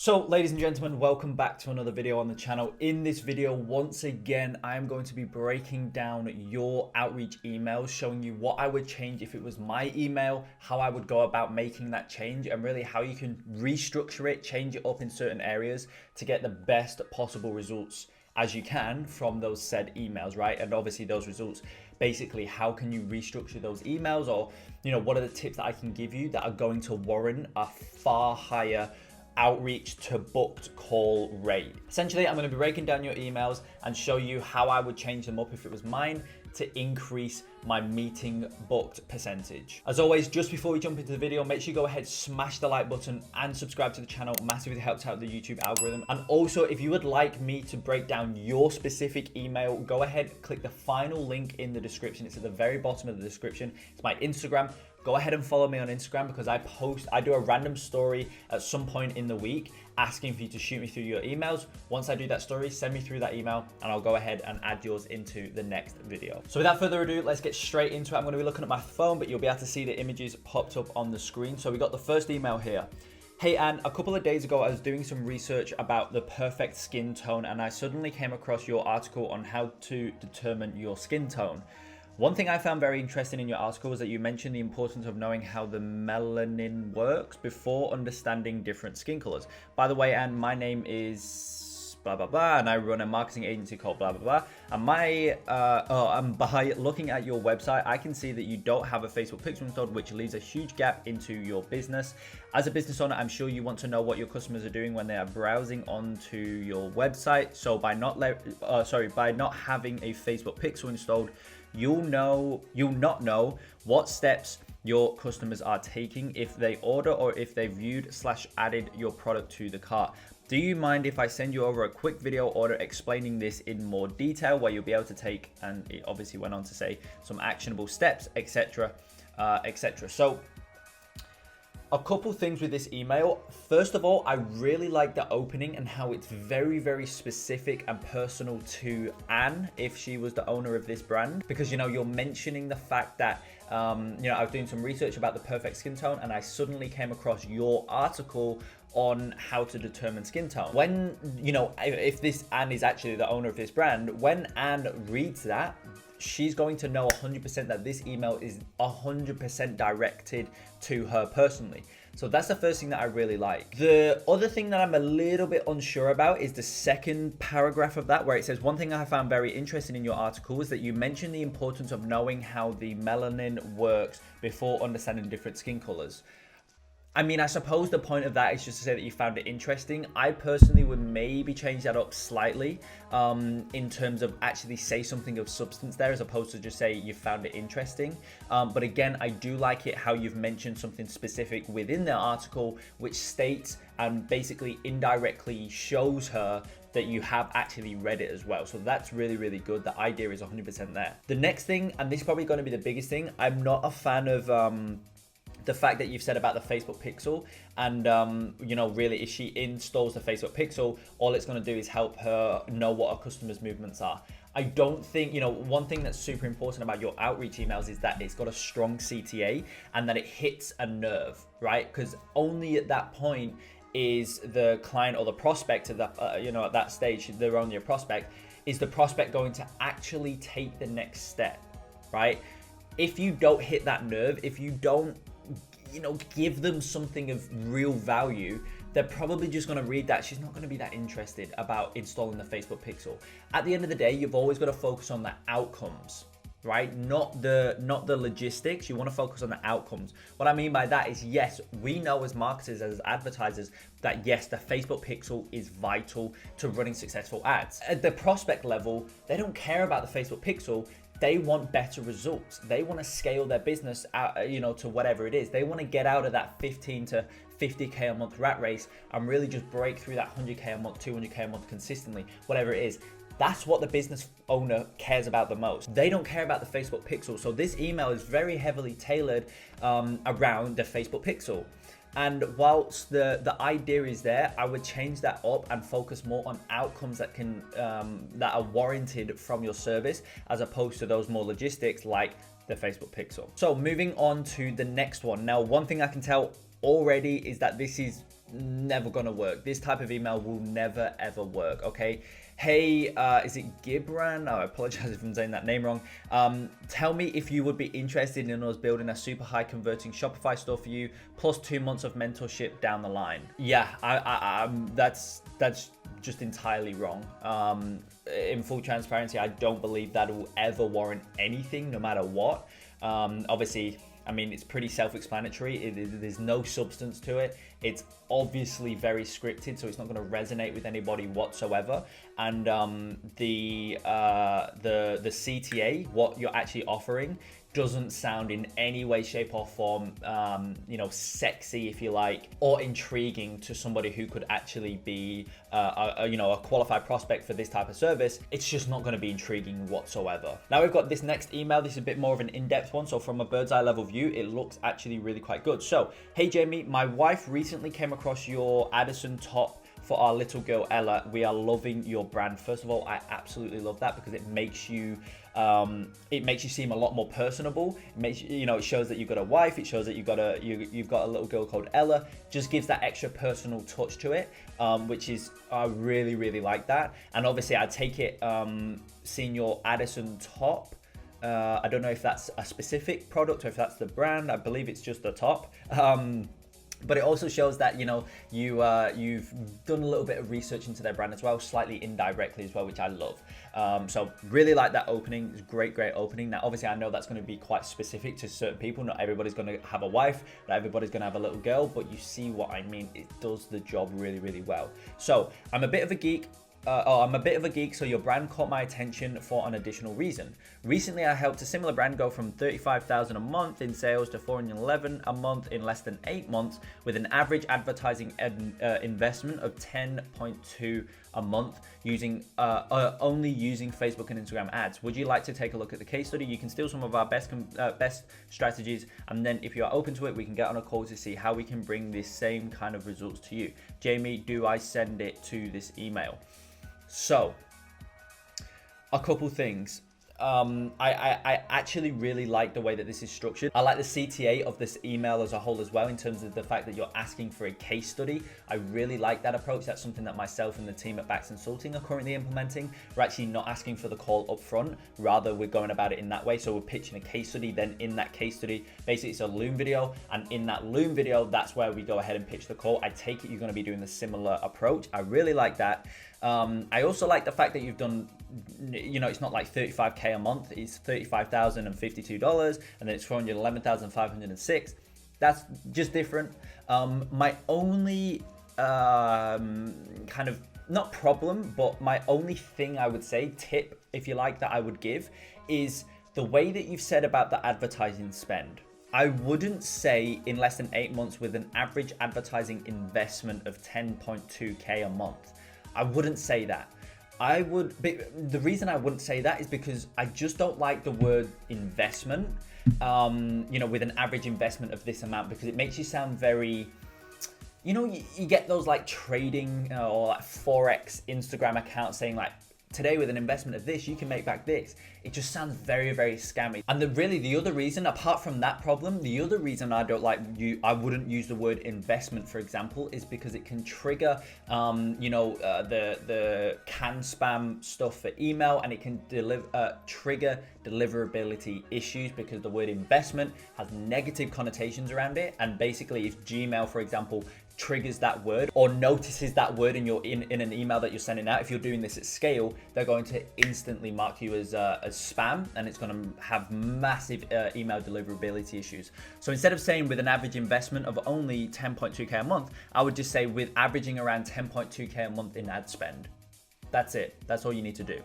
So ladies and gentlemen, welcome back to another video on the channel. In this video, once again, I am going to be breaking down your outreach emails, showing you what I would change if it was my email, how I would go about making that change, and really how you can restructure it, change it up in certain areas to get the best possible results as you can from those said emails, right? And obviously those results, basically how can you restructure those emails, or what are the tips that I can give you that are going to warrant a far higher outreach to booked call rate. Essentially, I'm going to be breaking down your emails and show you how I would change them up if it was mine to increase my meeting booked percentage. As always, just before we jump into the video, make sure you go ahead, smash the like button and subscribe to the channel. Massively helps out the YouTube algorithm. And also, if you would like me to break down your specific email, go ahead, click the final link in the description. It's at the very bottom of the description. It's my Instagram. Go ahead and follow me on Instagram because I do a random story at some point in the week asking for you to shoot me through your emails. Once I do that story, send me through that email and I'll go ahead and add yours into the next video. So without further ado, let's get straight into it. I'm going to be looking at my phone, but you'll be able to see the images popped up on the screen. So we got the first email here. Hey Anne, a couple of days ago, I was doing some research about the perfect skin tone and I suddenly came across your article on how to determine your skin tone. One thing I found very interesting in your article was that you mentioned the importance of knowing how the melanin works before understanding different skin colors. By the way, Anne, my name is blah, blah, blah, and I run a marketing agency called blah, blah, blah. And by looking at your website, I can see that you don't have a Facebook pixel installed, which leaves a huge gap into your business. As a business owner, I'm sure you want to know what your customers are doing when they are browsing onto your website. So by not having a Facebook pixel installed, you'll not know what steps your customers are taking if they order or if they viewed/added your product to the cart. Do you mind if I send you over a quick video order explaining this in more detail, where you'll be able to take, and it obviously went on to say, some actionable steps, etc., etc. So a couple things with this email. First of all, I really like the opening and how it's very, very specific and personal to Anne if she was the owner of this brand, because you're mentioning the fact that I was doing some research about the perfect skin tone and I suddenly came across your article on how to determine skin tone. When if this Anne is actually the owner of this brand, when Anne reads that, she's going to know 100% that this email is 100% directed to her personally. So that's the first thing that I really like. The other thing that I'm a little bit unsure about is the second paragraph of that, where it says, one thing I found very interesting in your article is that you mentioned the importance of knowing how the melanin works before understanding different skin colors. I mean, I suppose the point of that is just to say that you found it interesting. I personally would maybe change that up slightly in terms of actually say something of substance there, as opposed to just say you found it interesting. But again, I do like it how you've mentioned something specific within the article, which states and basically indirectly shows her that you have actually read it as well. So that's really, really good. The idea is 100% there. The next thing, and this is probably going to be the biggest thing, I'm not a fan of the fact that you've said about the Facebook pixel and really if she installs the Facebook pixel, all it's going to do is help her know what her customers' movements are. I don't think, one thing that's super important about your outreach emails is that it's got a strong CTA and that it hits a nerve, right? Because only at that point is the client or the prospect at that, at that stage, they're only a prospect, is the prospect going to actually take the next step, right? If you don't hit that nerve, if you don't give them something of real value, they're probably just going to read that. She's not going to be that interested about installing the Facebook pixel. At the end of the day, you've always got to focus on the outcomes, right? Not the logistics. You want to focus on the outcomes. What I mean by that is, yes, we know as marketers, as advertisers, that yes, the Facebook pixel is vital to running successful ads. At the prospect level, they don't care about the Facebook pixel. They want better results. They want to scale their business out, to whatever it is. They want to get out of that 15 to 50K a month rat race and really just break through that 100K a month, 200K a month consistently, whatever it is. That's what the business owner cares about the most. They don't care about the Facebook pixel. So this email is very heavily tailored around the Facebook pixel. And whilst the idea is there, I would change that up and focus more on outcomes that that are warranted from your service, as opposed to those more logistics like the Facebook pixel. So moving on to the next one. Now, one thing I can tell already is that this is never gonna work. This type of email will never ever work, okay? Hey, is it Gibran? Oh, I apologize if I'm saying that name wrong. Tell me if you would be interested in us building a super high converting Shopify store for you, plus 2 months of mentorship down the line. Yeah, that's just entirely wrong. In full transparency, I don't believe that will ever warrant anything, no matter what. Obviously, I mean, it's pretty self-explanatory. There's no substance to it. It's obviously very scripted, so it's not going to resonate with anybody whatsoever. And the CTA, what you're actually offering, doesn't sound in any way, shape, or form, you know, sexy, if you like, or intriguing to somebody who could actually be, you know, a qualified prospect for this type of service. It's just not going to be intriguing whatsoever. Now we've got this next email. This is a bit more of an in-depth one. So from a bird's eye level view, it looks actually really quite good. So, hey Jamie, my wife recently came across your Addison top for our little girl Ella. We are loving your brand. First of all, I absolutely love that because it makes you seem a lot more personable. It makes you know, it shows that you've got a wife. It shows that you've got a little girl called Ella. Just gives that extra personal touch to it, which is, I really like that. And obviously, I take it, seeing your Addison top. I don't know if that's a specific product or if that's the brand. I believe it's just the top. But it also shows that, you know, you've done a little bit of research into their brand as well, slightly indirectly as well, which I love. So really like that opening. It's great opening. Now, obviously, I know that's going to be quite specific to certain people. Not everybody's going to have a wife. Not everybody's going to have a little girl. But you see what I mean. It does the job really well. So I'm a bit of a geek. I'm a bit of a geek, so your brand caught my attention for an additional reason. Recently, I helped a similar brand go from $35,000 a month in sales to $411 a month in less than 8 months, with an average advertising investment of $10.2 a month, using only using Facebook and Instagram ads. Would you like to take a look at the case study? You can steal some of our best strategies, and then if you are open to it, we can get on a call to see how we can bring this same kind of results to you. Jamie, do I send it to this email? So, a couple things. I actually really like the way that this is structured. I like the CTA of this email as a whole as well, in terms of the fact that you're asking for a case study. I really like that approach. That's something that myself and the team at Bax Consulting are currently implementing. We're actually not asking for the call up front, rather we're going about it in that way. So we're pitching a case study, then in that case study, basically it's a Loom video, and in that Loom video, that's where we go ahead and pitch the call. I take it you're going to be doing the similar approach. I really like that. I also like the fact that you've done, you know, it's not like 35K a month, it's $35,052, and then it's $411,506. That's just different. My only kind of, not problem, but my only thing I would say, tip, if you like, that I would give is the way that you've said about the advertising spend. I wouldn't say in less than 8 months with an average advertising investment of 10.2K a month. I wouldn't say that. The reason I wouldn't say that is because I just don't like the word investment, you know, with an average investment of this amount, because it makes you sound very, you know, you get those like trading or like Forex Instagram accounts saying like, today with an investment of this, you can make back this. It just sounds very scammy. And the other reason, apart from that problem, the other reason I don't like I wouldn't use the word investment, for example, is because it can trigger, you know, the can spam stuff for email, and it can trigger deliverability issues, because the word investment has negative connotations around it. And basically, if Gmail, for example, triggers that word or notices that word in an email that you're sending out, if you're doing this at scale, they're going to instantly mark you as spam, and it's going to have massive email deliverability issues. So instead of saying with an average investment of only 10.2K a month, I would just say with averaging around 10.2K a month in ad spend. That's it. That's all you need to do.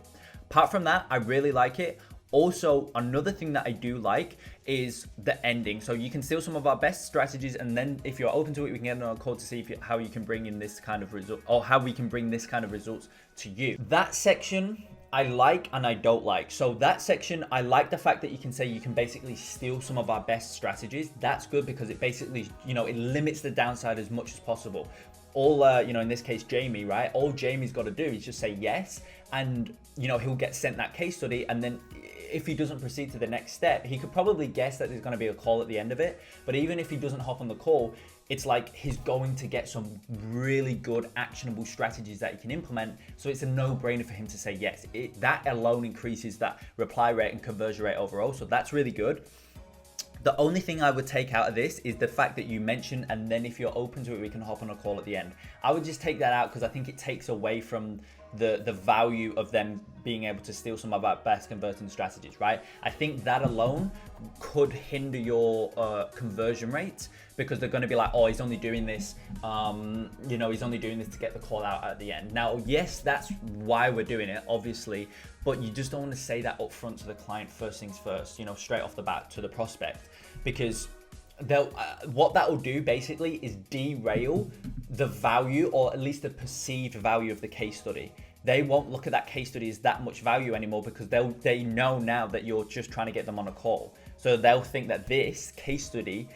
Apart from that, I really like it. Also, another thing that I do like is the ending. So you can steal some of our best strategies, and then if you're open to it, we can get on a call to see how you can bring in this kind of result, or how we can bring this kind of results to you. That section I like and I don't like. So that section, I like the fact that you can say you can basically steal some of our best strategies. That's good, because it basically, you know, it limits the downside as much as possible. All, you know, in this case, Jamie, right? All Jamie's got to do is just say yes, and, you know, he'll get sent that case study, and then if he doesn't proceed to the next step, he could probably guess that there's going to be a call at the end of it. But even if he doesn't hop on the call, it's like he's going to get some really good actionable strategies that he can implement. So it's a no-brainer for him to say yes. That alone increases that reply rate and conversion rate overall. So that's really good. The only thing I would take out of this is the fact that you mentioned, and then if you're open to it, we can hop on a call at the end. I would just take that out because I think it takes away from the value of them being able to steal some of our best converting strategies, right? I think that alone could hinder your conversion rates, because they're going to be like, oh, he's only doing this, he's only doing this to get the call out at the end. Now, yes, that's why we're doing it, obviously, but you just don't want to say that up front to the client first things first, straight off the bat to the prospect, because what that will do basically is derail the value, or at least the perceived value of the case study. They won't look at that case study as that much value anymore, because they know now that you're just trying to get them on a call. So they'll think that this case study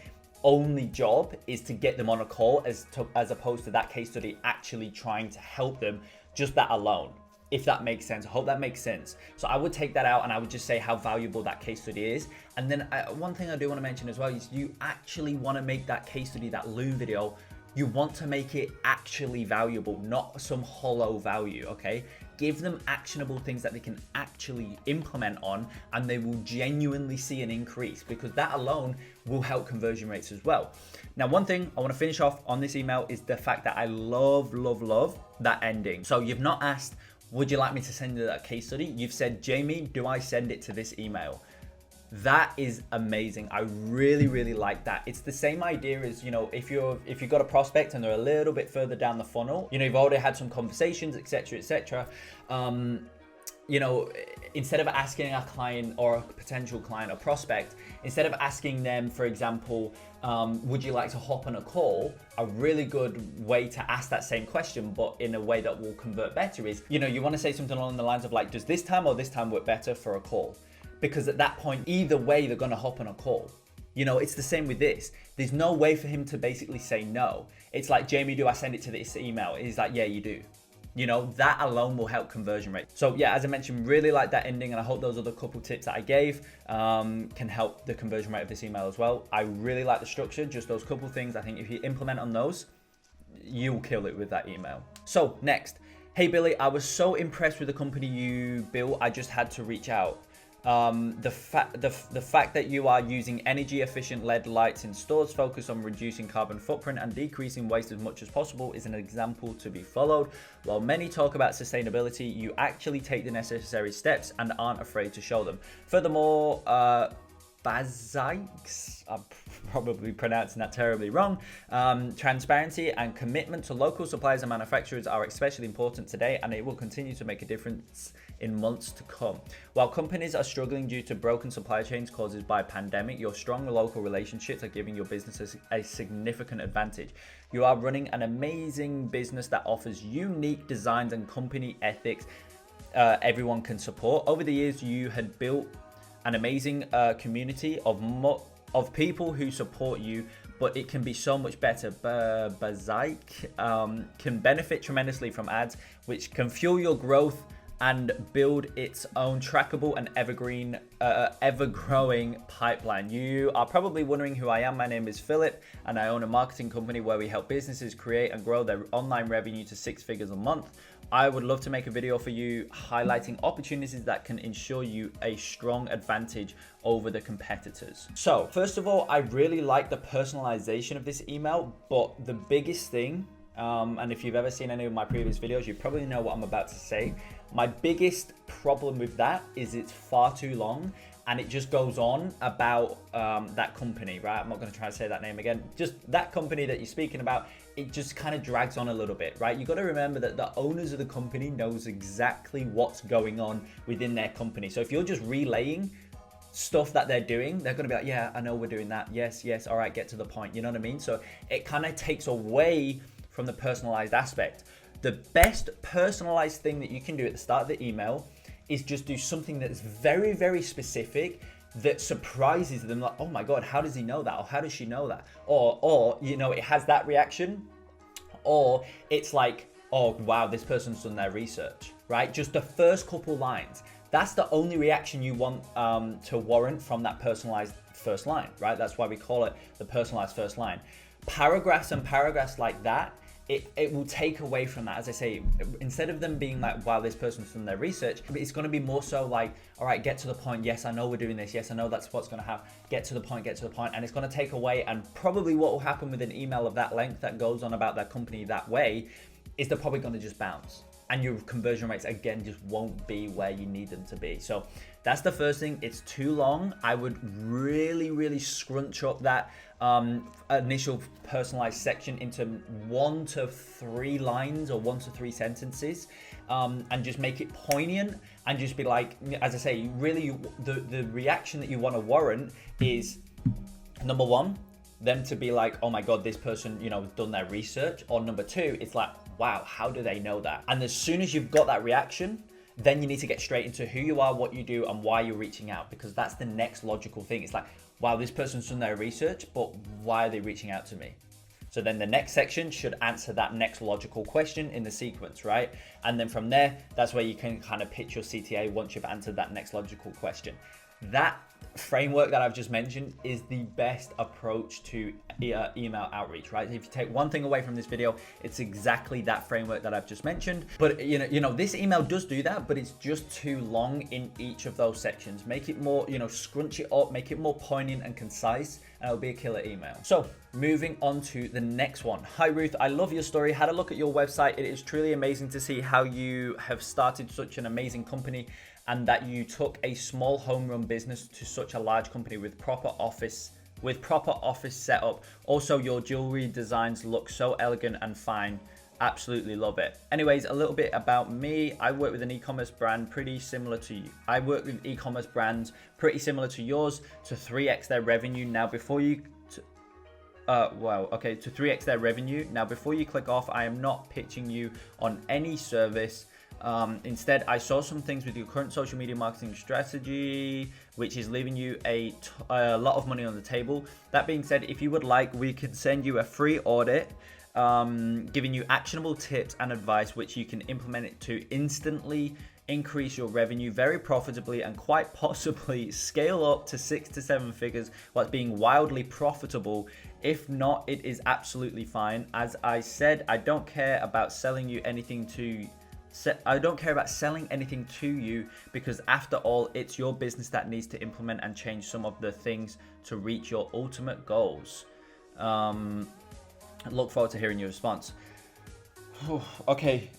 only job is to get them on a call, as opposed to that case study actually trying to help them, just that alone. If that makes sense. I hope that makes sense. So I would take that out, and I would just say how valuable that case study is. And then one thing I do want to mention as well is you actually want to make that case study, that Loom video, you want to make it actually valuable, not some hollow value, okay? Give them actionable things that they can actually implement on, and they will genuinely see an increase, because that alone will help conversion rates as well. Now, one thing I want to finish off on this email is the fact that I love that ending. So you've not asked, would you like me to send you that case study? You've said, Jamie, do I send it to this email? That is amazing. I really like that. It's the same idea as, if you've got a prospect and they're a little bit further down the funnel, you've already had some conversations, etc. Instead of asking a client or a potential client or prospect, instead of asking them, for example, would you like to hop on a call? A really good way to ask that same question, but in a way that will convert better, is, you want to say something along the lines of like, does this time or this time work better for a call? Because at that point, either way, they're going to hop on a call. It's the same with this. There's no way for him to basically say no. It's like, Jamie, do I send it to this email? He's like, yeah, you do. That alone will help conversion rate. So yeah, as I mentioned, really like that ending, and I hope those other couple tips that I gave can help the conversion rate of this email as well. I really like the structure, just those couple things. I think if you implement on those, you'll kill it with that email. So next, hey Billy, I was so impressed with the company you built, I just had to reach out. The fact that you are using energy efficient LED lights in stores, focus on reducing carbon footprint and decreasing waste as much as possible, is an example to be followed. While many talk about sustainability, you actually take the necessary steps and aren't afraid to show them. Furthermore, Bazikes, I'm probably pronouncing that terribly wrong. Transparency and commitment to local suppliers and manufacturers are especially important today, and it will continue to make a difference in months to come. While companies are struggling due to broken supply chains caused by pandemic, your strong local relationships are giving your businesses a significant advantage. You are running an amazing business that offers unique designs and company ethics everyone can support. Over the years, you had built an amazing community of people who support you, but it can be so much better. Bazaik can benefit tremendously from ads, which can fuel your growth and build its own trackable and ever-growing pipeline. You are probably wondering who I am. My name is Philip, and I own a marketing company where we help businesses create and grow their online revenue to 6 figures a month. I would love to make a video for you highlighting opportunities that can ensure you a strong advantage over the competitors. So first of all, I really like the personalization of this email, but the biggest thing, and if you've ever seen any of my previous videos, you probably know what I'm about to say. My biggest problem with that is it's far too long, and it just goes on about that company, right? I'm not going to try to say that name again. Just that company that you're speaking about, it just kind of drags on a little bit, right? You got to remember that the owners of the company knows exactly what's going on within their company. So if you're just relaying stuff that they're doing, they're going to be like, yeah, I know we're doing that. Yes, all right, get to the point. You know what I mean? So it kind of takes away from the personalized aspect. The best personalized thing that you can do at the start of the email is just do something that's very, very specific, that surprises them, like, oh my God, how does he know that? Or how does she know that? Or it has that reaction, or it's like, oh wow, this person's done their research, right? Just the first couple lines, That's the only reaction you want to warrant from that personalized first line, right? That's why we call it the personalized first line. Paragraphs and paragraphs like that, it will take away from that. As I say, instead of them being like, wow, this person's done their research, it's going to be more so like, all right, get to the point. Yes, I know we're doing this. Yes, I know that's what's going to happen. Get to the point, get to the point. And it's going to take away, and probably what will happen with an email of that length that goes on about that company that way is they're probably going to just bounce. And your conversion rates, again, just won't be where you need them to be. So that's the first thing. It's too long. I would really scrunch up that initial personalized section into 1 to 3 lines or 1 to 3 sentences, and just make it poignant, and just be like, as I say, really the reaction that you want to warrant is, number 1, them to be like, oh my God, this person, you know, done their research. Or number 2, it's like, wow, how do they know that? And as soon as you've got that reaction, then you need to get straight into who you are, what you do, and why you're reaching out, because that's the next logical thing. It's like, wow, this person's done their research, but why are they reaching out to me? So then the next section should answer that next logical question in the sequence, right? And then from there, that's where you can kind of pitch your CTA once you've answered that next logical question. That framework that I've just mentioned is the best approach to email outreach, right? If you take one thing away from this video, it's exactly that framework that I've just mentioned. But you know, this email does do that, but it's just too long in each of those sections. Make it more, you know, scrunch it up, make it more poignant and concise, and it'll be a killer email. So moving on to the next one. Hi Ruth, I love your story. Had a look at your website. It is truly amazing to see how you have started such an amazing company, and that you took a small home run business to such a large company with proper office setup. Also, your jewelry designs look so elegant and fine. Absolutely love it. Anyways, a little bit about me. I work with an e-commerce brand pretty similar to you. I work with e-commerce brands pretty similar to yours to 3x their revenue. Now, before you to 3x their revenue. Now, before you click off, I am not pitching you on any service. Instead, I saw some things with your current social media marketing strategy, which is leaving you a lot of money on the table. That being said, if you would like, we can send you a free audit, giving you actionable tips and advice, which you can implement it to instantly increase your revenue very profitably, and quite possibly scale up to 6 to 7 figures while being wildly profitable. If not, it is absolutely fine. As I said, I don't care about selling anything to you, because after all, it's your business that needs to implement and change some of the things to reach your ultimate goals. Look forward to hearing your response. Okay,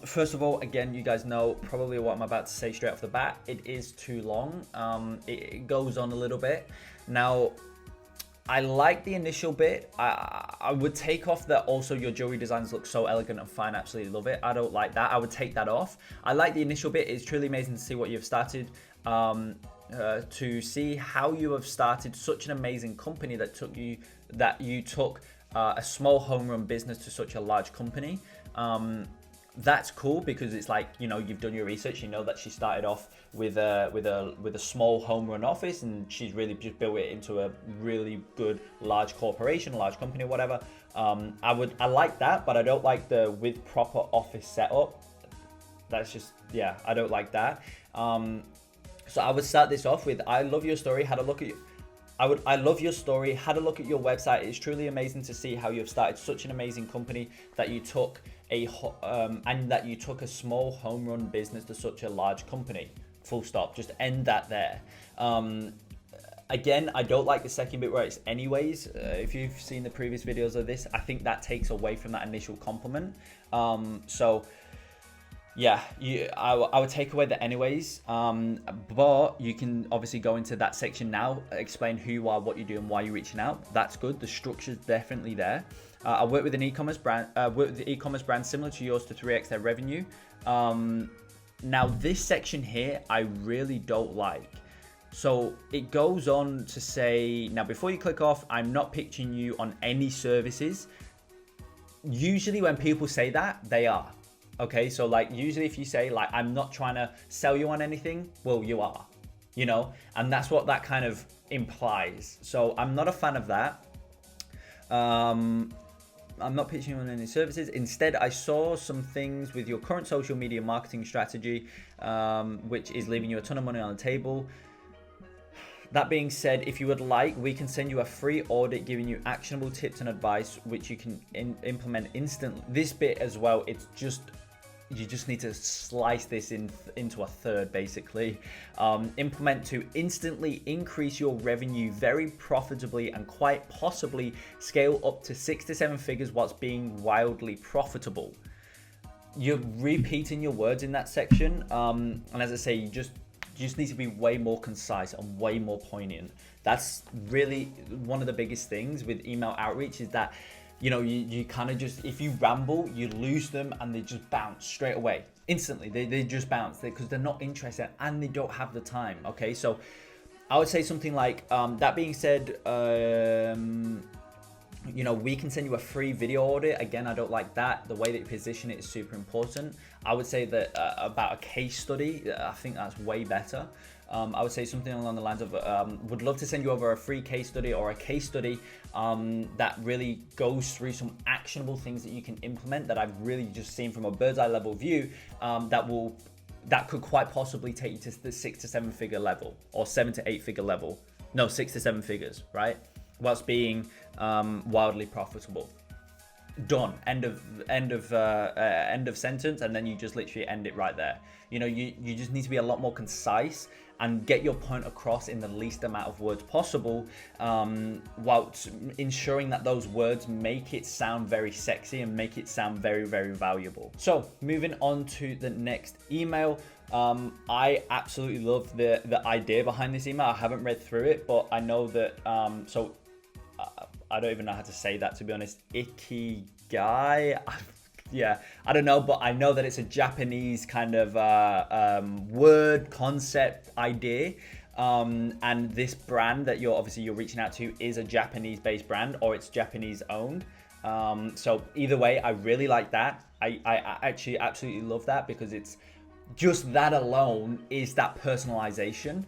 first of all, again, you guys know probably what I'm about to say straight off the bat. It is too long. It goes on a little bit. Now, I like the initial bit. I would take off that also your jewelry designs look so elegant and fine. Absolutely love it. I don't like that. I would take that off. I like the initial bit. It's truly amazing to see what you've started, to see how you have started such an amazing company that you took a small home run business to such a large company. That's cool, because it's like, you know, you've done your research. You know that she started off with a small home run office, and she's really just built it into a really good large corporation, large company, whatever. I like that, but I don't like the with proper office setup. That's just, yeah, I don't like that. So I would start this off with, I love your story. Had a look at you. I love your story. Had a look at your website. It's truly amazing to see how you've started such an amazing company, that you took a small home run business to such a large company. Full stop. Just end that there. Again, I don't like the second bit where it's anyways. If you've seen the previous videos of this, I think that takes away from that initial compliment. So yeah, I would take away the anyways, but you can obviously go into that section now, explain who you are, what you do, and why you're reaching out. That's good. The structure's definitely there. I work with an e-commerce brand, similar to yours to 3x their revenue. Now this section here, I really don't like. So it goes on to say, now before you click off, I'm not pitching you on any services. Usually when people say that, they are. Okay, so like usually if you say like, I'm not trying to sell you on anything, well, you are, you know, and that's what that kind of implies. So I'm not a fan of that. I'm not pitching you on any services. Instead, I saw some things with your current social media marketing strategy, which is leaving you a ton of money on the table. That being said, if you would like, we can send you a free audit giving you actionable tips and advice, which you can implement instantly. This bit as well, it's just, you just need to slice this into a third, basically. Implement to instantly increase your revenue very profitably and quite possibly scale up to 6 to 7 figures whilst being wildly profitable. You're repeating your words in that section. And as I say, you just need to be way more concise and way more poignant. That's really one of the biggest things with email outreach, is that, you know, you kind of just, if you ramble, you lose them and they just bounce straight away. Instantly, they just bounce because they're not interested and they don't have the time, okay? So I would say something like, that being said, you know, we can send you a free video audit. Again, I don't like that. The way that you position it is super important. I would say that about a case study, I think that's way better. I would say something along the lines of, would love to send you over a free case study or a case study that really goes through some actionable things that you can implement that I've really just seen from a bird's eye level view, that could quite possibly take you to the 6 to 7 figure level, or 7 to 8 figure level. No, 6 to 7 figures, right? Whilst being wildly profitable. Done. End of sentence, and then you just literally end it right there. You know, you just need to be a lot more concise and get your point across in the least amount of words possible, while ensuring that those words make it sound very sexy and make it sound very, very valuable. So moving on to the next email. I absolutely love the idea behind this email. I haven't read through it, but I know that, I don't even know how to say that, to be honest. Ikigai. Yeah, I don't know, but I know that it's a Japanese kind of word, concept, idea. And this brand that you're reaching out to is a Japanese-based brand, or it's Japanese owned. So either way, I really like that. I actually absolutely love that, because it's just that alone is that personalization.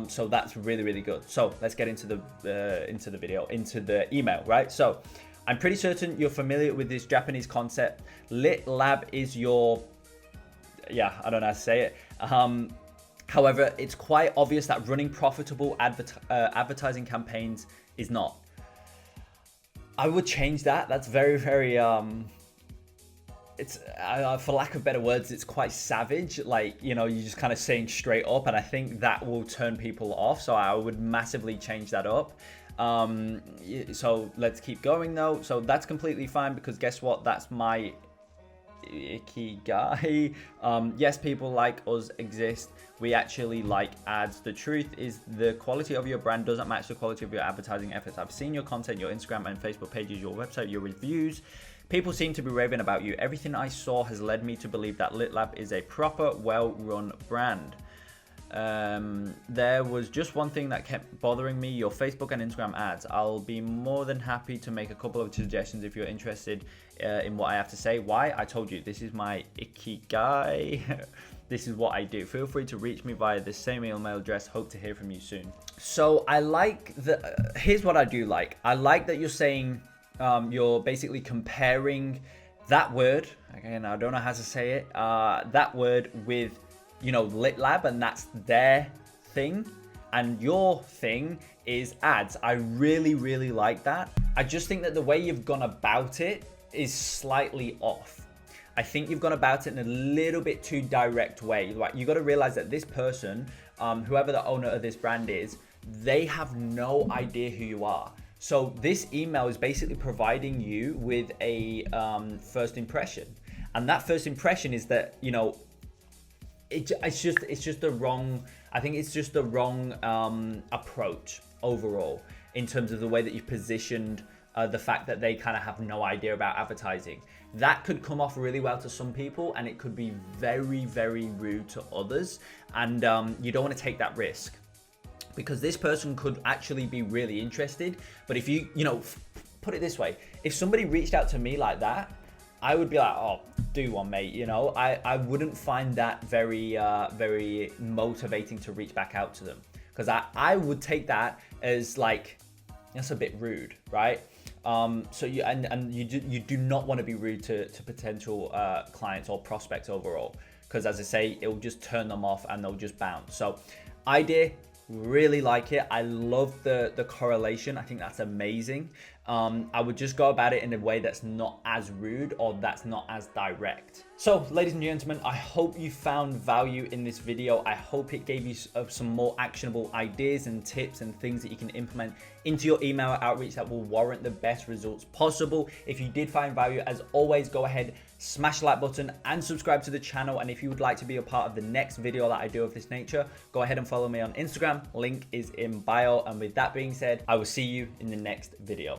So that's really, really good. So let's get into the email, right? So I'm pretty certain you're familiar with this Japanese concept. Lit Lab is your, I don't know how to say it. However, it's quite obvious that running profitable advertising campaigns is not. I would change that. That's very, very, it's for lack of better words, it's quite savage. Like, you know, you're just kind of saying straight up, and I think that will turn people off. So I would massively change that up. So let's keep going though. So that's completely fine, because guess what? That's my ikigai. Yes, people like us exist. We actually like ads. The truth is the quality of your brand doesn't match the quality of your advertising efforts. I've seen your content, your Instagram and Facebook pages, your website, your reviews. People seem to be raving about you. Everything I saw has led me to believe that Lit Lab is a proper, well-run brand. There was just one thing that kept bothering me, your Facebook and Instagram ads. I'll be more than happy to make a couple of suggestions if you're interested in what I have to say. Why? I told you, this is my ikigai. This is what I do. Feel free to reach me via the same email address. Hope to hear from you soon. So I like here's what I do like. I like that you're saying, you're basically comparing that word, again, I don't know how to say it, that word with, you know, Lit Lab, and that's their thing, and your thing is ads. I really, really like that. I just think that the way you've gone about it is slightly off. I think you've gone about it in a little bit too direct way. Like, you got to realize that this person, whoever the owner of this brand is, they have no idea who you are. So this email is basically providing you with a first impression, and that first impression is that, you know, it's just the wrong. I think it's just the wrong approach overall in terms of the way that you've positioned the fact that they kind of have no idea about advertising. That could come off really well to some people, and it could be very, very rude to others, and you don't want to take that risk, because this person could actually be really interested. But if you know, put it this way, if somebody reached out to me like that, I would be like, oh, do one, mate. You know, I wouldn't find that very, very motivating to reach back out to them, because I would take that as like, that's a bit rude, right? So you do not want to be rude to potential clients or prospects overall, because as I say, it will just turn them off and they'll just bounce. So idea, really like it. I love the correlation. I think that's amazing. I would just go about it in a way that's not as rude or that's not as direct. So ladies and gentlemen, I hope you found value in this video. I hope it gave you some more actionable ideas and tips and things that you can implement into your email outreach that will warrant the best results possible. If you did find value, as always, go ahead, smash the like button and subscribe to the channel. And if you would like to be a part of the next video that I do of this nature, go ahead and follow me on Instagram. Link is in bio. And with that being said, I will see you in the next video.